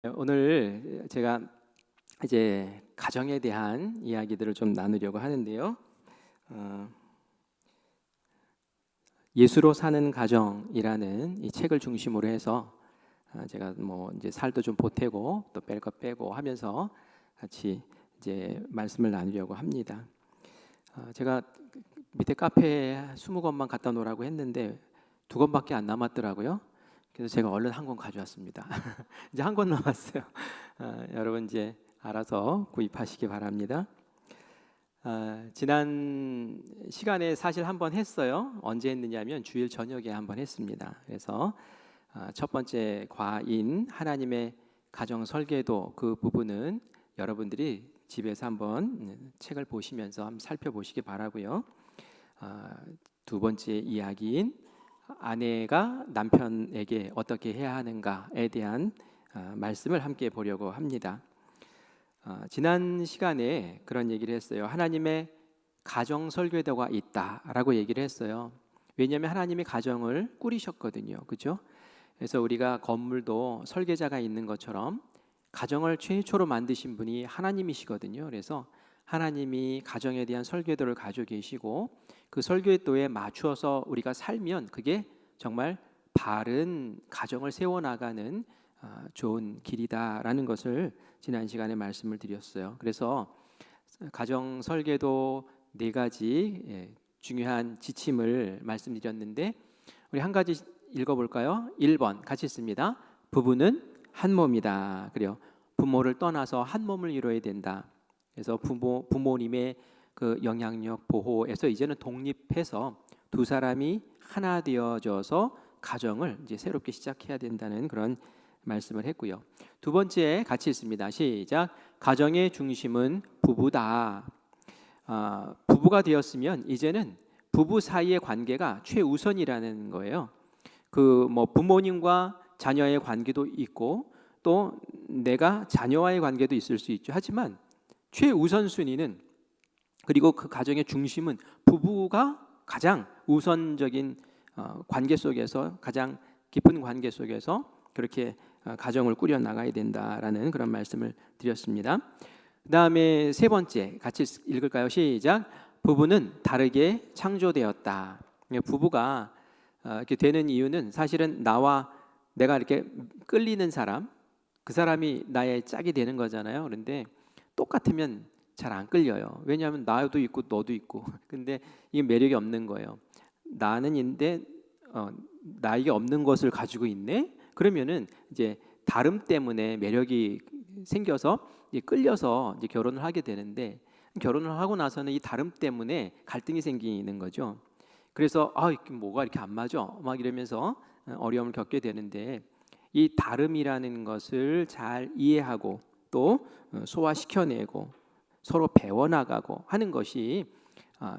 오늘 제가 이제 가정에 대한 이야기들을 좀 나누려고 하는데요. 예수로 사는 가정이라는 이 책을 중심으로 해서 제가 뭐 이제 살도 좀 보태고 또 뺄 거 빼고 하면서 같이 이제 말씀을 나누려고 합니다. 제가 밑에 카페에 20권만 갖다 놓으라고 했는데 2권밖에 안 남았더라고요. 그래서 제가 얼른 한 권 가져왔습니다. 이제 한 권 남았어요. 여러분 이제 알아서 구입하시기 바랍니다. 지난 시간에 사실 한번 했어요. 언제 했느냐면 주일 저녁에 한번 했습니다. 그래서 첫 번째 과인 하나님의 가정 설계도 그 부분은 여러분들이 집에서 한번 책을 보시면서 한번 살펴보시기 바라고요. 두 번째 이야기인 아내가 남편에게 어떻게 해야 하는가에 대한 말씀을 함께 보려고 합니다. 지난 시간에 그런 얘기를 했어요. 하나님의 가정 설계도가 있다라고 얘기를 했어요. 왜냐하면 하나님이 가정을 꾸리셨거든요. 그렇죠? 그래서 우리가 건물도 설계자가 있는 것처럼 가정을 최초로 만드신 분이 하나님이시거든요. 그래서 하나님이 가정에 대한 설계도를 가지고 계시고 그 설계도에 맞추어서 우리가 살면 그게 정말 바른 가정을 세워나가는 좋은 길이다라는 것을 지난 시간에 말씀을 드렸어요. 그래서 가정 설계도 4가지 중요한 지침을 말씀드렸는데 우리 한 가지 읽어볼까요? 1번 같이 읽습니다. 부부는 한 몸이다. 그래요. 부모를 떠나서 한 몸을 이루어야 된다. 그래서 부모님의 그 영향력 보호에서 이제는 독립해서 두 사람이 하나 되어져서 가정을 이제 새롭게 시작해야 된다는 그런 말씀을 했고요. 두 번째 같이 읽습니다. 시작. 가정의 중심은 부부다. 부부가 되었으면 이제는 부부 사이의 관계가 최우선이라는 거예요. 그 뭐 부모님과 자녀의 관계도 있고 또 내가 자녀와의 관계도 있을 수 있죠. 하지만 최우선 순위는 그리고 그 가정의 중심은 부부가 가장 우선적인 관계 속에서 가장 깊은 관계 속에서 그렇게 가정을 꾸려 나가야 된다라는 그런 말씀을 드렸습니다. 그다음에 세 번째 같이 읽을까요? 시작. 부부는 다르게 창조되었다. 부부가 이렇게 되는 이유는 사실은 나와 내가 이렇게 끌리는 사람, 그 사람이 나의 짝이 되는 거잖아요. 그런데 똑같으면 잘 안 끌려요. 왜냐하면 나도 있고 너도 있고. 근데 이게 매력이 없는 거예요. 나는 있는데 나에게 없는 것을 가지고 있네. 그러면은 이제 다름 때문에 매력이 생겨서 이제 끌려서 이제 결혼을 하게 되는데 결혼을 하고 나서는 이 다름 때문에 갈등이 생기는 거죠. 그래서 뭐가 이렇게 안 맞아? 막 이러면서 어려움을 겪게 되는데 이 다름이라는 것을 잘 이해하고 또 소화시켜내고 서로 배워나가고 하는 것이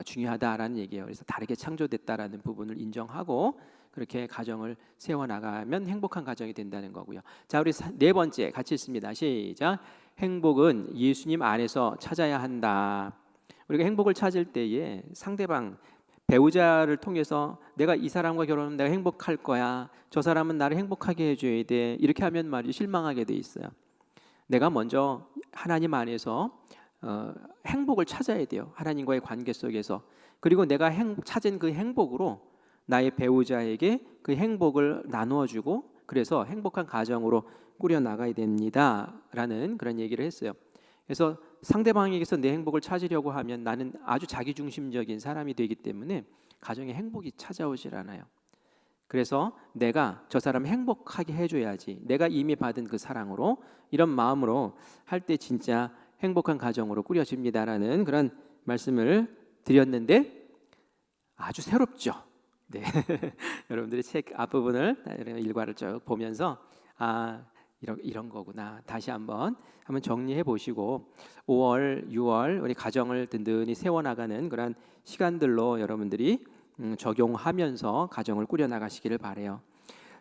중요하다라는 얘기예요. 그래서 다르게 창조됐다라는 부분을 인정하고 그렇게 가정을 세워나가면 행복한 가정이 된다는 거고요. 자, 우리 네 번째 같이 읽습니다. 시작. 행복은 예수님 안에서 찾아야 한다. 우리가 행복을 찾을 때에 상대방 배우자를 통해서 내가 이 사람과 결혼하면 내가 행복할 거야. 저 사람은 나를 행복하게 해줘야 돼. 이렇게 하면 말이죠. 실망하게 돼 있어요. 내가 먼저 하나님 안에서 행복을 찾아야 돼요. 하나님과의 관계 속에서. 그리고 내가 찾은 그 행복으로 나의 배우자에게 그 행복을 나누어주고 그래서 행복한 가정으로 꾸려나가야 됩니다라는 그런 얘기를 했어요. 그래서 상대방에게서 내 행복을 찾으려고 하면 나는 아주 자기중심적인 사람이 되기 때문에 가정에 행복이 찾아오질 않아요. 그래서 내가 저 사람 행복하게 해줘야지. 내가 이미 받은 그 사랑으로 이런 마음으로 할 때 진짜 행복한 가정으로 꾸려집니다라는 그런 말씀을 드렸는데 아주 새롭죠. 네. 여러분들이 책 앞부분을 일과를 쭉 보면서 이런 거구나. 다시 한번 정리해 보시고 5월, 6월 우리 가정을 든든히 세워나가는 그런 시간들로 여러분들이 적용하면서 가정을 꾸려 나가시기를 바래요.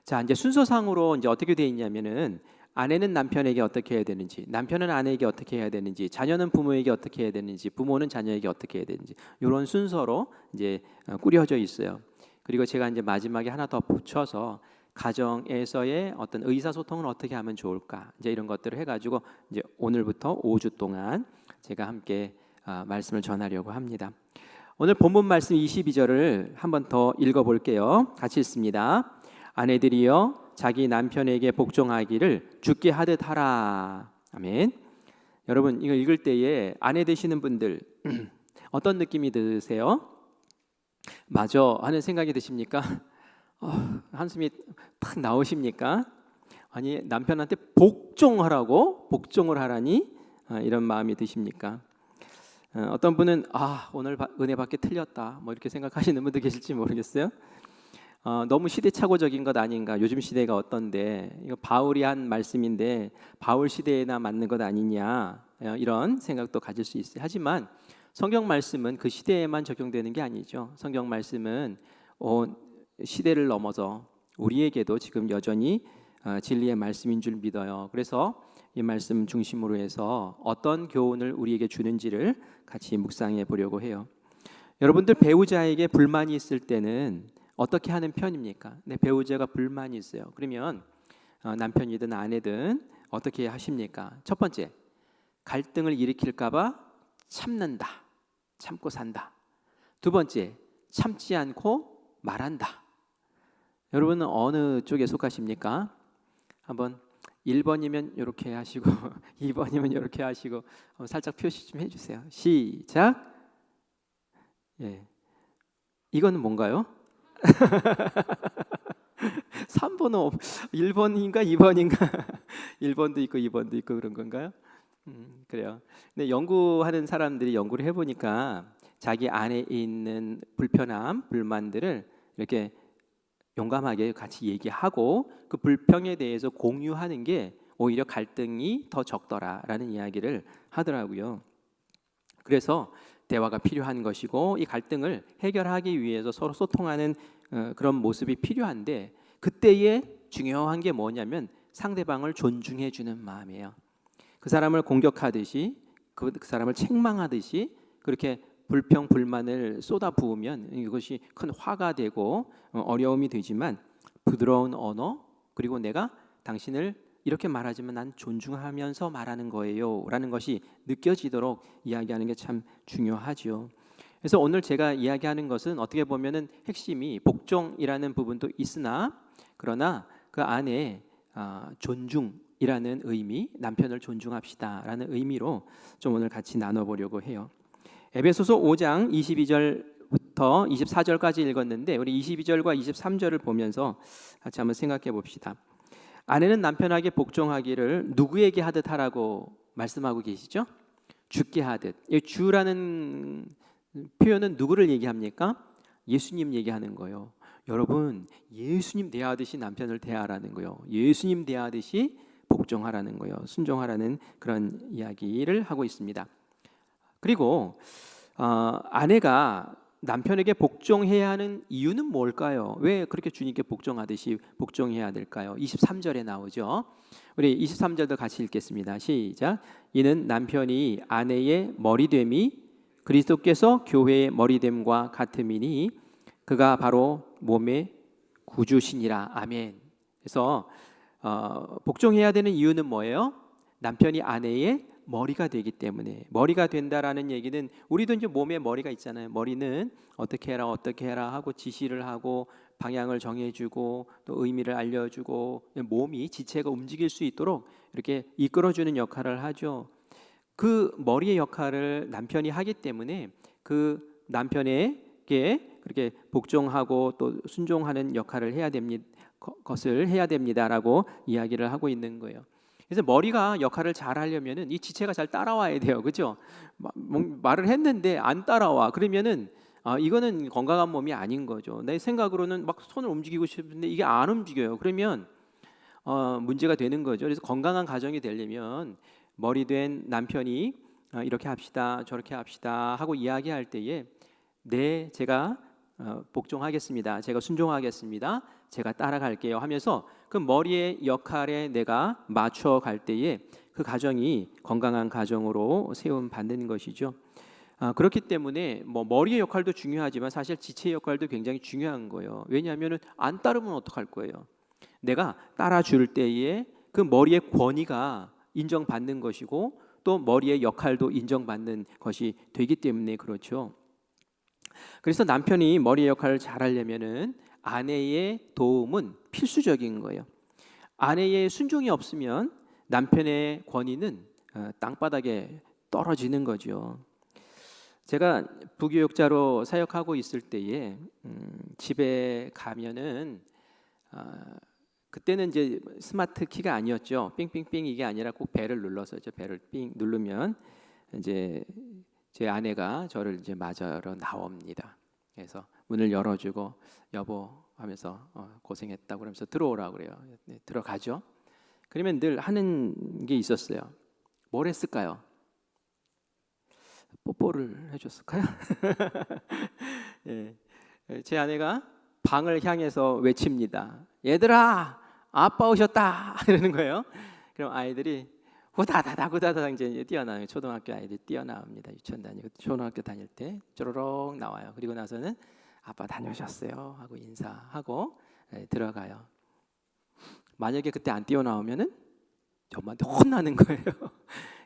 자, 이제 순서상으로 이제 어떻게 돼 있냐면은 아내는 남편에게 어떻게 해야 되는지, 남편은 아내에게 어떻게 해야 되는지, 자녀는 부모에게 어떻게 해야 되는지, 부모는 자녀에게 어떻게 해야 되는지 이런 순서로 이제 꾸려져 있어요. 그리고 제가 이제 마지막에 하나 더 붙여서 가정에서의 어떤 의사소통을 어떻게 하면 좋을까? 이제 이런 것들을 해가지고 이제 오늘부터 5주 동안 제가 함께 말씀을 전하려고 합니다. 오늘 본문 말씀 22절을 한번 더 읽어볼게요. 같이 읽습니다. 아내들이여 자기 남편에게 복종하기를 주께 하듯 하라. 아멘. 여러분 이거 읽을 때에 아내 되시는 분들 어떤 느낌이 드세요? 맞아 하는 생각이 드십니까? 한숨이 탁 나오십니까? 아니 남편한테 복종을 하라니 이런 마음이 드십니까? 어떤 분은 오늘 은혜 받게 틀렸다 뭐 이렇게 생각하시는 분도 계실지 모르겠어요. 너무 시대착오적인 것 아닌가? 요즘 시대가 어떤데 이거 바울이 한 말씀인데 바울 시대에나 맞는 것 아니냐 이런 생각도 가질 수 있어요. 하지만 성경 말씀은 그 시대에만 적용되는 게 아니죠. 성경 말씀은 시대를 넘어서 우리에게도 지금 여전히 진리의 말씀인 줄 믿어요. 그래서 이 말씀 중심으로 해서 어떤 교훈을 우리에게 주는지를 같이 묵상해 보려고 해요. 여러분들 배우자에게 불만이 있을 때는 어떻게 하는 편입니까? 내 배우자가 불만이 있어요. 그러면 남편이든 아내든 어떻게 하십니까? 첫 번째, 갈등을 일으킬까 봐 참는다. 참고 산다. 두 번째, 참지 않고 말한다. 여러분은 어느 쪽에 속하십니까? 한번 1번이면 이렇게 하시고 2번이면 이렇게 하시고 살짝 표시 좀 해주세요. 시작. 예, 이거는 뭔가요? 3번은 1번인가 2번인가 1번도 있고 2번도 있고 그런 건가요? 그래요. 근데 연구하는 사람들이 연구를 해보니까 자기 안에 있는 불편함, 불만들을 이렇게 용감하게 같이 얘기하고 그 불평에 대해서 공유하는 게 오히려 갈등이 더 적더라라는 이야기를 하더라고요. 그래서 대화가 필요한 것이고 이 갈등을 해결하기 위해서 서로 소통하는 그런 모습이 필요한데 그때에 중요한 게 뭐냐면 상대방을 존중해 주는 마음이에요. 그 사람을 공격하듯이 그 사람을 책망하듯이 그렇게 불평 불만을 쏟아 부으면 이것이 큰 화가 되고 어려움이 되지만 부드러운 언어 그리고 내가 당신을 이렇게 말하지만 난 존중하면서 말하는 거예요 라는 것이 느껴지도록 이야기하는 게 참 중요하죠. 그래서 오늘 제가 이야기하는 것은 어떻게 보면은 핵심이 복종이라는 부분도 있으나 그러나 그 안에 존중이라는 의미, 남편을 존중합시다라는 의미로 좀 오늘 같이 나눠보려고 해요. 에베소서 5장 22절부터 24절까지 읽었는데 우리 22절과 23절을 보면서 같이 한번 생각해 봅시다. 아내는 남편에게 복종하기를 누구에게 하듯 하라고 말씀하고 계시죠? 주께 하듯. 이 주라는 표현은 누구를 얘기합니까? 예수님 얘기하는 거예요. 여러분 예수님 대하듯이 남편을 대하라는 거예요. 예수님 대하듯이 복종하라는 거예요. 순종하라는 그런 이야기를 하고 있습니다. 그리고 아내가 남편에게 복종해야 하는 이유는 뭘까요? 왜 그렇게 주님께 복종하듯이 복종해야 될까요? 23절에 나오죠. 우리 23절도 같이 읽겠습니다. 시작. 이는 남편이 아내의 머리됨이 그리스도께서 교회의 머리됨과 같음이니 그가 바로 몸의 구주시니라. 아멘. 그래서 복종해야 되는 이유는 뭐예요? 남편이 아내의 머리가 되기 때문에. 머리가 된다라는 얘기는 우리도 이제 몸에 머리가 있잖아요. 머리는 어떻게 해라 하고 지시를 하고 방향을 정해주고 또 의미를 알려주고 몸이 지체가 움직일 수 있도록 이렇게 이끌어주는 역할을 하죠. 그 머리의 역할을 남편이 하기 때문에 그 남편에게 그렇게 복종하고 또 순종하는 역할을 해야 됩니다. 것을 해야 됩니다라고 이야기를 하고 있는 거예요. 그래서 머리가 역할을 잘 하려면은 이 지체가 잘 따라와야 돼요, 그렇죠? 말을 했는데 안 따라와. 그러면은 이거는 건강한 몸이 아닌 거죠. 내 생각으로는 막 손을 움직이고 싶은데 이게 안 움직여요. 그러면 문제가 되는 거죠. 그래서 건강한 가정이 되려면 머리 된 남편이 이렇게 합시다, 저렇게 합시다 하고 이야기할 때에 네, 제가 복종하겠습니다. 제가 순종하겠습니다. 제가 따라갈게요 하면서 그 머리의 역할에 내가 맞춰갈 때에 그 가정이 건강한 가정으로 세움받는 것이죠. 그렇기 때문에 뭐 머리의 역할도 중요하지만 사실 지체의 역할도 굉장히 중요한 거예요. 왜냐하면 안 따르면 어떡할 거예요? 내가 따라줄 때에 그 머리의 권위가 인정받는 것이고 또 머리의 역할도 인정받는 것이 되기 때문에 그렇죠. 그래서 남편이 머리의 역할을 잘하려면은 아내의 도움은 필수적인 거예요. 아내의 순종이 없으면 남편의 권위는 땅바닥에 떨어지는 거죠. 제가 부교육자로 사역하고 있을 때에 집에 가면은 그때는 이제 스마트 키가 아니었죠. 삥삥삥 이게 아니라 꼭 벨을 눌러서 이제 벨을 삥 누르면 이제 제 아내가 저를 이제 맞으러 나옵니다. 그래서 문을 열어주고 여보 하면서 고생했다고 그러면서 들어오라고 그래요. 네, 들어가죠. 그러면 늘 하는 게 있었어요. 뭘 했을까요? 뽀뽀를 해줬을까요? 예. 제 아내가 방을 향해서 외칩니다. 얘들아, 아빠 오셨다 이러는 거예요. 그럼 아이들이 후다다닥 이제 뛰어나요. 초등학교 아이들이 뛰어나옵니다. 유치원 다니고 초등학교 다닐 때 쪼로록 나와요. 그리고 나서는 아빠 다녀오셨어요 하고 인사하고 들어가요. 만약에 그때 안 뛰어나오면은 저한테 혼나는 거예요.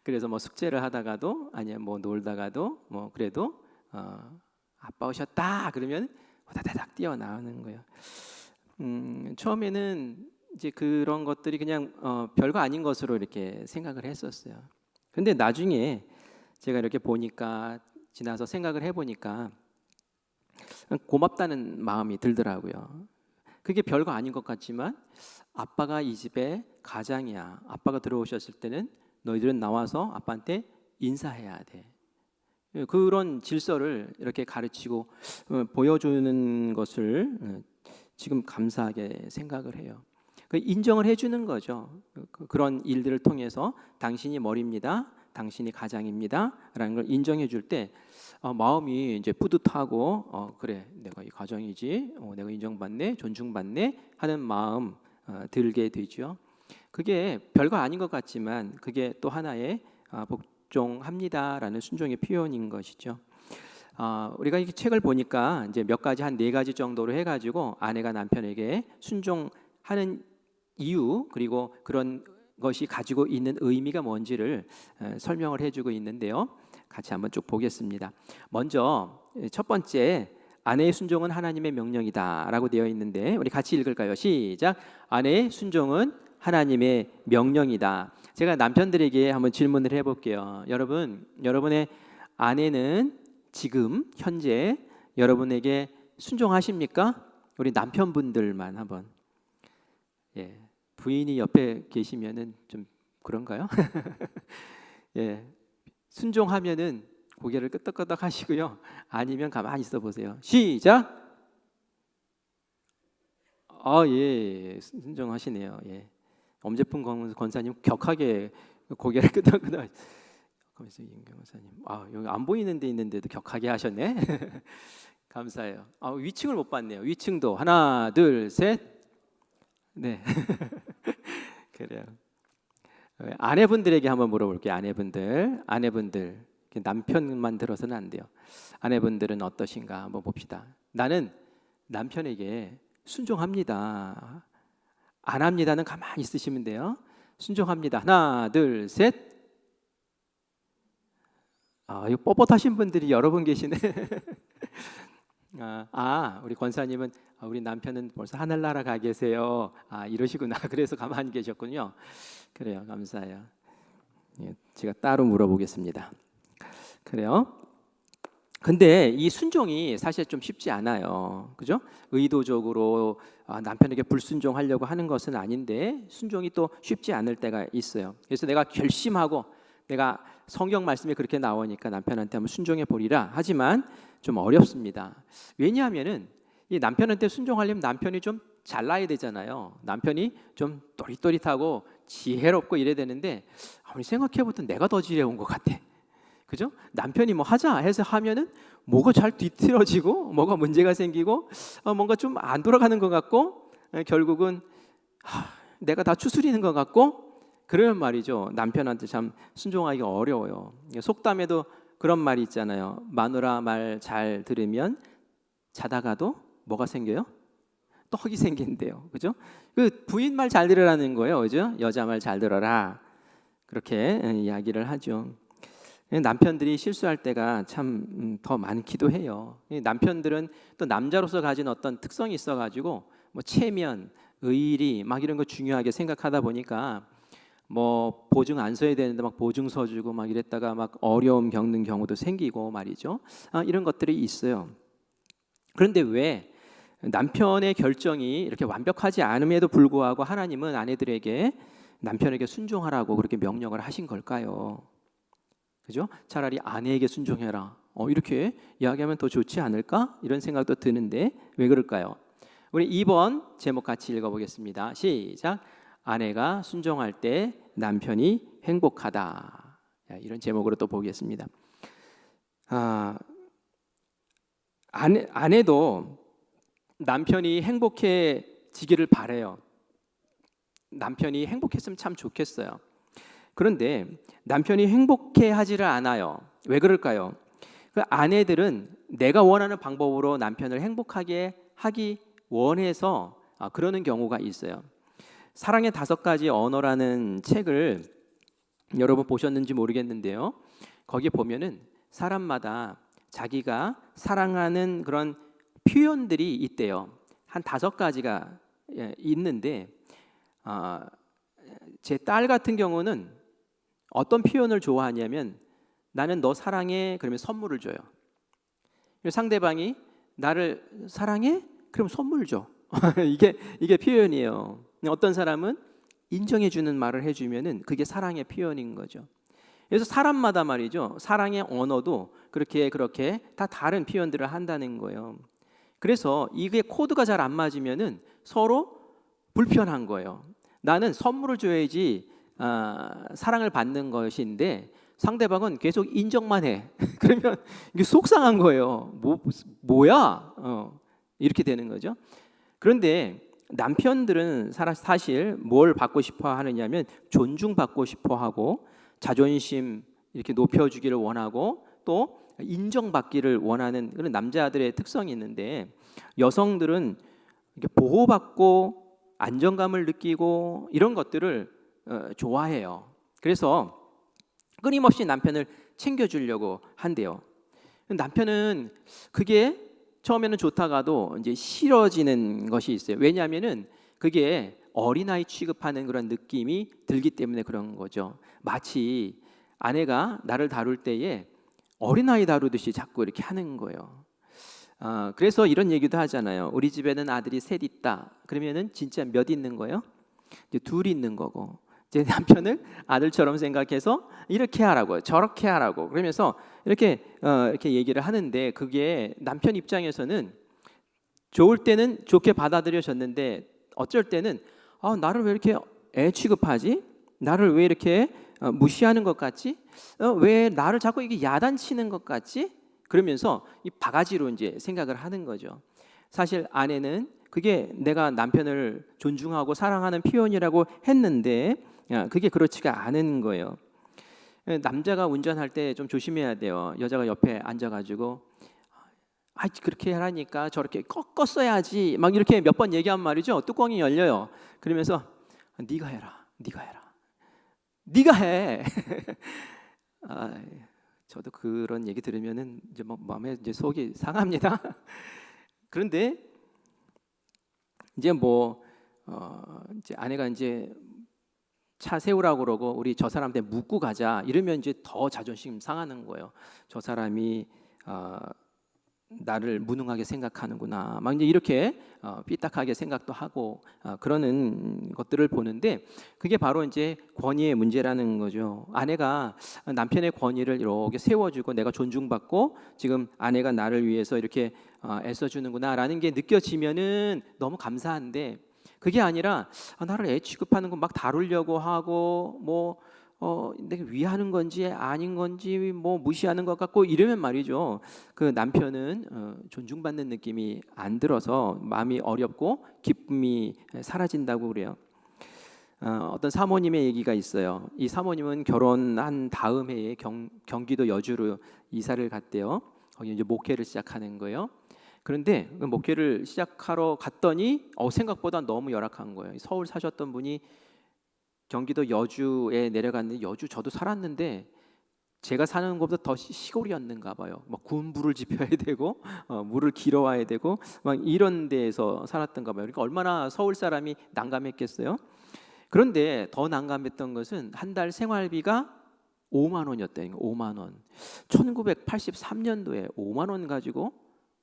그래서 뭐 숙제를 하다가도 아니면 뭐 놀다가도 뭐 그래도 아빠 오셨다 그러면 후다다닥 뛰어나오는 거예요. 처음에는 이제 그런 것들이 그냥 별거 아닌 것으로 이렇게 생각을 했었어요. 근데 나중에 제가 이렇게 보니까 지나서 생각을 해보니까 고맙다는 마음이 들더라고요. 그게 별거 아닌 것 같지만 아빠가 이 집의 가장이야. 아빠가 들어오셨을 때는 너희들은 나와서 아빠한테 인사해야 돼. 그런 질서를 이렇게 가르치고 보여주는 것을 지금 감사하게 생각을 해요. 인정을 해주는 거죠. 그런 일들을 통해서 당신이 머리입니다. 당신이 가장입니다. 라는 걸 인정해 줄 때 마음이 이제 뿌듯하고 그래 내가 이 가장이지 내가 인정받네 존중받네 하는 마음 들게 되죠. 그게 별거 아닌 것 같지만 그게 또 하나의 복종합니다라는 순종의 표현인 것이죠. 우리가 이 책을 보니까 이제 몇 가지 한 4가지 정도로 해가지고 아내가 남편에게 순종하는 이유 그리고 그런 것이 가지고 있는 의미가 뭔지를 설명을 해주고 있는데요. 같이 한번 쭉 보겠습니다. 먼저 첫 번째 아내의 순종은 하나님의 명령이다라고 되어 있는데 우리 같이 읽을까요? 시작. 아내의 순종은 하나님의 명령이다. 제가 남편들에게 한번 질문을 해볼게요. 여러분의 아내는 지금 현재 여러분에게 순종하십니까? 우리 남편분들만 한번. 예, 부인이 옆에 계시면은 좀 그런가요? 예, 순종하면은 고개를 끄덕끄덕 하시고요. 아니면 가만히 있어 보세요. 시작. 예, 순종하시네요. 예, 엄재풍 권사님 격하게 고개를 끄덕끄덕. 거기서 임경 권사님, 여기 안 보이는 데 있는데도 격하게 하셨네. 감사해요. 위층을 못 봤네요. 위층도 하나, 둘, 셋. 네. 그래요. 아내분들에게 한번 물어볼게요. 아내분들 남편만 들어서는 안 돼요. 아내분들은 어떠신가 한번 봅시다. 나는 남편에게 순종합니다. 안 합니다는 가만히 있으시면 돼요. 순종합니다. 하나, 둘, 셋. 이거 뻣뻣하신 분들이 여러 분 계시네. 우리 권사님은 우리 남편은 벌써 하늘나라 가 계세요. 이러시구나. 그래서 가만히 계셨군요. 그래요. 감사해요. 예, 제가 따로 물어보겠습니다. 그래요. 근데 이 순종이 사실 좀 쉽지 않아요. 그죠? 의도적으로 남편에게 불순종하려고 하는 것은 아닌데 순종이 또 쉽지 않을 때가 있어요. 그래서 내가 결심하고 내가 성경 말씀에 그렇게 나오니까 남편한테 한번 순종해 보리라. 하지만 좀 어렵습니다. 왜냐하면은 이 남편한테 순종하려면 남편이 좀 잘나야 되잖아요. 남편이 좀 또릿또릿하고 지혜롭고 이래야 되는데 아무리 생각해보면 내가 더 지혜로운 것 같아. 그죠? 남편이 뭐 하자 해서 하면은 뭐가 잘 뒤틀어지고 뭐가 문제가 생기고 뭔가 좀 안 돌아가는 것 같고 결국은 내가 다 추스리는 것 같고 그러면 말이죠. 남편한테 참 순종하기가 어려워요. 속담에도 그런 말이 있잖아요. 마누라 말 잘 들으면 자다가도 뭐가 생겨요? 떡이 생긴대요. 그죠? 그 부인 말 잘 들으라는 거예요, 그죠? 여자 말 잘 들어라 그렇게 이야기를 하죠. 남편들이 실수할 때가 참 더 많기도 해요. 남편들은 또 남자로서 가진 어떤 특성이 있어가지고 뭐 체면, 의리 막 이런 거 중요하게 생각하다 보니까 뭐 보증 안 서야 되는데 막 보증 서주고 막 이랬다가 막 어려움 겪는 경우도 생기고 말이죠. 이런 것들이 있어요. 그런데 왜 남편의 결정이 이렇게 완벽하지 않음에도 불구하고 하나님은 아내들에게 남편에게 순종하라고 그렇게 명령을 하신 걸까요? 그죠? 차라리 아내에게 순종해라. 이렇게 이야기하면 더 좋지 않을까? 이런 생각도 드는데 왜 그럴까요? 우리 2번 제목 같이 읽어보겠습니다. 시작. 아내가 순종할 때 남편이 행복하다. 이런 제목으로 또 보겠습니다. 아내도 남편이 행복해지기를 바래요. 남편이 행복했으면 참 좋겠어요. 그런데 남편이 행복해하지를 않아요. 왜 그럴까요? 그 아내들은 내가 원하는 방법으로 남편을 행복하게 하기 원해서 그러는 경우가 있어요. 사랑의 5가지 언어라는 책을 여러분 보셨는지 모르겠는데요. 거기에 보면은 사람마다 자기가 사랑하는 그런 표현들이 있대요. 한 5가지가 있는데 제 딸 같은 경우는 어떤 표현을 좋아하냐면 나는 너 사랑해 그러면 선물을 줘요. 상대방이 나를 사랑해? 그럼 선물 줘. 이게 표현이에요. 어떤 사람은 인정해 주는 말을 해주면은 그게 사랑의 표현인 거죠. 그래서 사람마다 말이죠. 사랑의 언어도 그렇게 다 다른 표현들을 한다는 거예요. 그래서 이게 코드가 잘 안 맞으면은 서로 불편한 거예요. 나는 선물을 줘야지 사랑을 받는 것인데 상대방은 계속 인정만 해. 그러면 이게 속상한 거예요. 뭐야? 이렇게 되는 거죠. 그런데 남편들은 사실 뭘 받고 싶어 하느냐면 존중받고 싶어 하고 자존심 이렇게 높여주기를 원하고 또 인정받기를 원하는 그런 남자들의 특성이 있는데 여성들은 이렇게 보호받고 안정감을 느끼고 이런 것들을 좋아해요. 그래서 끊임없이 남편을 챙겨주려고 한대요. 남편은 그게 처음에는 좋다가도 이제 싫어지는 것이 있어요. 왜냐하면은 그게 어린아이 취급하는 그런 느낌이 들기 때문에 그런 거죠. 마치 아내가 나를 다룰 때에 어린아이 다루듯이 자꾸 이렇게 하는 거예요. 그래서 이런 얘기도 하잖아요. 우리 집에는 아들이 셋 있다. 그러면은 진짜 몇 있는 거예요? 이제 2 있는 거고. 제 남편을 아들처럼 생각해서 이렇게 하라고, 저렇게 하라고. 그러면서 이렇게 얘기를 하는데 그게 남편 입장에서는 좋을 때는 좋게 받아들여졌는데 어쩔 때는 나를 왜 이렇게 애 취급하지? 나를 왜 이렇게 무시하는 것 같지? 왜 나를 자꾸 이게 야단치는 것 같지? 그러면서 이 바가지로 이제 생각을 하는 거죠. 사실 아내는 그게 내가 남편을 존중하고 사랑하는 표현이라고 했는데 그게 그렇지가 않은 거예요. 남자가 운전할 때 좀 조심해야 돼요. 여자가 옆에 앉아가지고 그렇게 하라니까 저렇게 꺾었어야지 막 이렇게 몇 번 얘기한 말이죠. 뚜껑이 열려요. 그러면서 네가 해라, 네가 해라, 네가 해. 저도 그런 얘기 들으면은 이제 마음에 이제 속이 상합니다. 그런데 이제 이제 아내가 이제 차 세우라고 그러고 우리 저 사람한테 묻고 가자 이러면 이제 더 자존심 상하는 거예요. 저 사람이 나를 무능하게 생각하는구나. 막 이제 이렇게 삐딱하게 생각도 하고 그러는 것들을 보는데 그게 바로 이제 권위의 문제라는 거죠. 아내가 남편의 권위를 이렇게 세워주고 내가 존중받고 지금 아내가 나를 위해서 이렇게 애써주는구나라는 게 느껴지면은 너무 감사한데 그게 아니라 나를 애 취급하는 거 막 다루려고 하고 내가 위하는 건지 아닌 건지 무시하는 것 같고 이러면 말이죠. 그 남편은 존중받는 느낌이 안 들어서 마음이 어렵고 기쁨이 사라진다고 그래요. 어떤 사모님의 얘기가 있어요. 이 사모님은 결혼한 다음 해에 경기도 여주로 이사를 갔대요. 거기 이제 목회를 시작하는 거예요. 그런데 그 목회를 시작하러 갔더니 생각보다 너무 열악한 거예요. 서울 사셨던 분이 경기도 여주에 내려갔는데, 여주 저도 살았는데 제가 사는 곳보다 더 시골이었는가 봐요. 막 군부를 지펴야 되고 물을 길어와야 되고 막 이런 데에서 살았던가 봐요. 그러니까 얼마나 서울 사람이 난감했겠어요. 그런데 더 난감했던 것은 한 달 생활비가 5만 원이었대요. 5만 원. 1983년도에 5만 원 가지고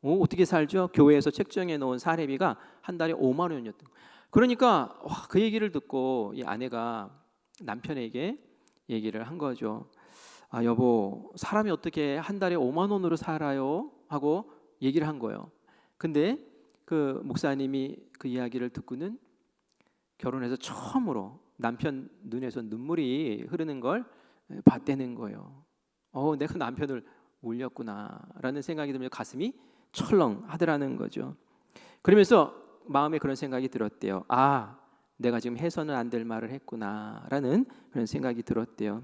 어떻게 살죠? 교회에서 책정해 놓은 사례비가 한 달에 5만 원이었던 거예요. 그러니까 그 얘기를 듣고 이 아내가 남편에게 얘기를 한 거죠. 여보, 사람이 어떻게 한 달에 5만 원으로 살아요? 하고 얘기를 한 거예요. 근데 그 목사님이 그 이야기를 듣고는 결혼해서 처음으로 남편 눈에서 눈물이 흐르는 걸 봤다는 거예요. 내가 남편을 울렸구나라는 생각이 들면서 가슴이 철렁하더라는 거죠. 그러면서 마음에 그런 생각이 들었대요. 내가 지금 해서는 안 될 말을 했구나라는 그런 생각이 들었대요.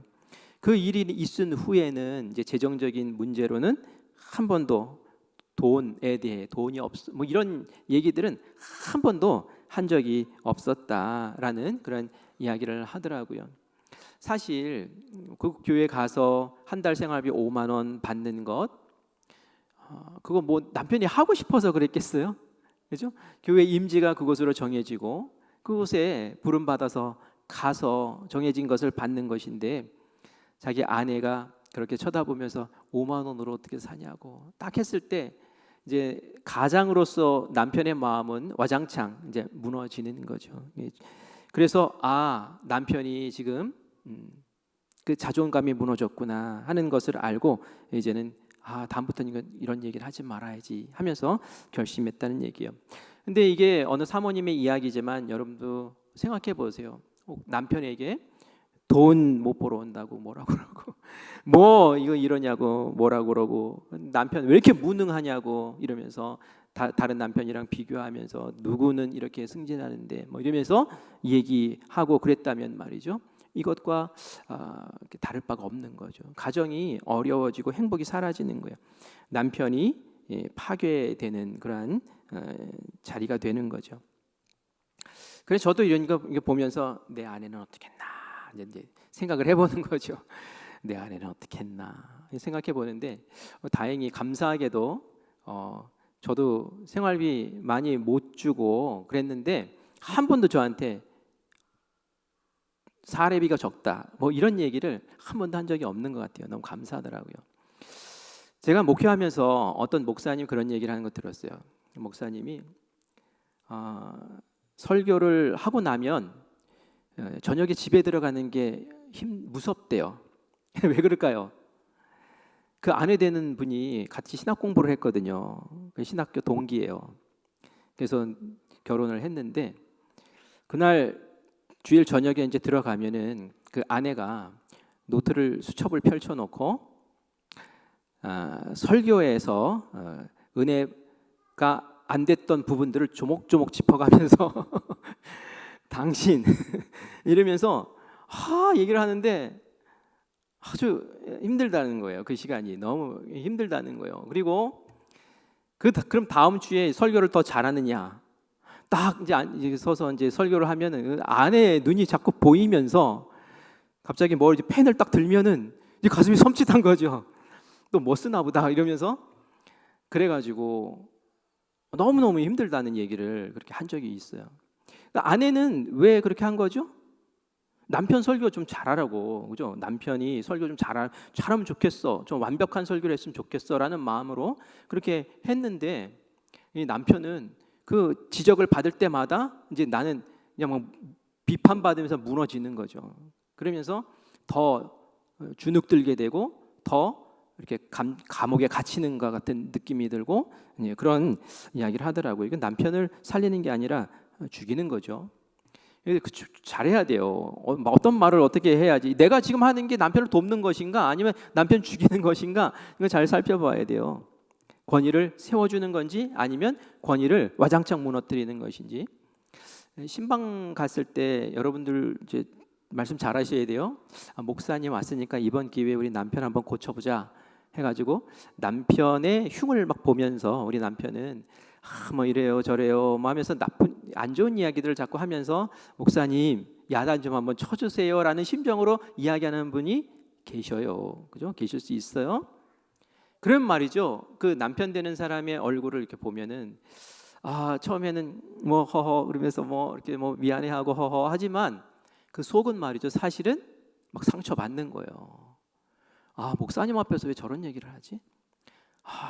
그 일이 있은 후에는 이제 재정적인 문제로는 한 번도 돈에 대해 돈이 뭐 이런 얘기들은 한 번도 한 적이 없었다라는 그런 이야기를 하더라고요. 사실 그 교회 가서 한 달 생활비 5만 원 받는 것, 그거 뭐 남편이 하고 싶어서 그랬겠어요? 그죠? 교회 임지가 그곳으로 정해지고 그곳에 부름 받아서 가서 정해진 것을 받는 것인데, 자기 아내가 그렇게 쳐다보면서 5만 원으로 어떻게 사냐고 딱 했을 때 이제 가장으로서 남편의 마음은 와장창 이제 무너지는 거죠. 그래서 남편이 지금 그 자존감이 무너졌구나 하는 것을 알고 이제는 다음부터는 이런 얘기를 하지 말아야지 하면서 결심했다는 얘기예요. 근데 이게 어느 사모님의 이야기지만 여러분도 생각해 보세요. 남편에게 돈 못 벌어 온다고 뭐라고 그러고 뭐 이거 이러냐고 뭐라고 그러고, 남편 왜 이렇게 무능하냐고 이러면서 다른 남편이랑 비교하면서 누구는 이렇게 승진하는데 뭐 이러면서 얘기하고 그랬다면 말이죠. 이것과 다를 바가 없는 거죠. 가정이 어려워지고 행복이 사라지는 거예요. 남편이 파괴되는 그러한 자리가 되는 거죠. 그래서 저도 이런 거 보면서 내 아내는 어떻게 했나 이제 생각을 해보는 거죠. 내 아내는 어떻게 했나 생각해 보는데 다행히 감사하게도 저도 생활비 많이 못 주고 그랬는데 한 번도 저한테 사례비가 적다 뭐 이런 얘기를 한 번도 한 적이 없는 것 같아요. 너무 감사하더라고요. 제가 목회하면서 어떤 목사님 그런 얘기를 하는 거 들었어요. 목사님이 설교를 하고 나면 저녁에 집에 들어가는 게 무섭대요. 왜 그럴까요? 그 아내 되는 분이 같이 신학 공부를 했거든요. 신학교 동기예요. 그래서 결혼을 했는데 그날 주일 저녁에 이제 들어가면은 그 아내가 노트를 수첩을 펼쳐놓고 설교에서 은혜가 안 됐던 부분들을 조목조목 짚어가면서 당신 이러면서 얘기를 하는데 아주 힘들다는 거예요. 그 시간이 너무 힘들다는 거예요. 그리고 그럼 다음 주에 설교를 더 잘하느냐? 딱 이제 서서 이제 설교를 하면은 아내의 눈이 자꾸 보이면서 갑자기 이제 펜을 딱 들면은 이제 가슴이 섬찟한 거죠. 또 뭐 쓰나 보다 이러면서 그래가지고 너무너무 힘들다는 얘기를 그렇게 한 적이 있어요. 아내는 왜 그렇게 한 거죠? 남편 설교 좀 잘하라고, 그죠? 남편이 설교 좀 잘하면 좋겠어, 좀 완벽한 설교를 했으면 좋겠어라는 마음으로 그렇게 했는데, 이 남편은 그 지적을 받을 때마다 이제 나는 그냥 뭐 비판받으면서 무너지는 거죠. 그러면서 더 주눅들게 되고 더 이렇게 감옥에 갇히는 것 같은 느낌이 들고 그런 이야기를 하더라고요. 이건 남편을 살리는 게 아니라 죽이는 거죠. 잘해야 돼요. 어떤 말을 어떻게 해야지, 내가 지금 하는 게 남편을 돕는 것인가 아니면 남편 죽이는 것인가, 이거 잘 살펴봐야 돼요. 권위를 세워주는 건지 아니면 권위를 와장창 무너뜨리는 것인지. 신방 갔을 때 여러분들 이제 말씀 잘 하셔야 돼요. 목사님 왔으니까 이번 기회에 우리 남편 한번 고쳐보자 해가지고 남편의 흉을 막 보면서 우리 남편은 뭐 이래요 저래요 뭐 하면서 나쁜 안 좋은 이야기들을 자꾸 하면서 목사님 야단 좀 한번 쳐주세요라는 심정으로 이야기하는 분이 계셔요. 그죠? 계실 수 있어요. 그런 말이죠. 그 남편 되는 사람의 얼굴을 이렇게 보면은 처음에는 뭐 허허 그러면서 뭐 이렇게 뭐 미안해하고 허허 하지만 그 속은 말이죠. 사실은 막 상처 받는 거예요. 목사님 앞에서 왜 저런 얘기를 하지?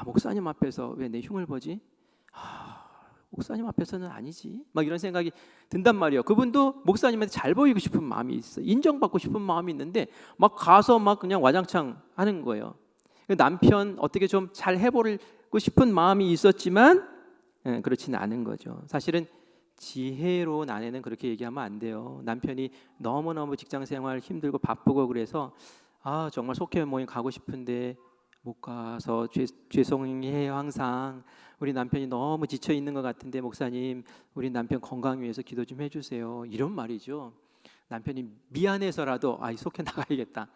목사님 앞에서 왜 내 흉을 보지? 목사님 앞에서는 아니지. 막 이런 생각이 든단 말이에요. 그분도 목사님한테 잘 보이고 싶은 마음이 있어요. 인정받고 싶은 마음이 있는데 막 가서 막 그냥 와장창 하는 거예요. 남편 어떻게 좀 잘 해보고 싶은 마음이 있었지만 그렇지는 않은 거죠. 사실은 지혜로운 아내는 그렇게 얘기하면 안 돼요. 남편이 너무너무 직장생활 힘들고 바쁘고 그래서 정말 속회 모임 가고 싶은데 못 가서 죄송해요. 항상 우리 남편이 너무 지쳐 있는 것 같은데 목사님 우리 남편 건강 위해서 기도 좀 해주세요. 이런 말이죠. 남편이 미안해서라도 이 속회 나가야겠다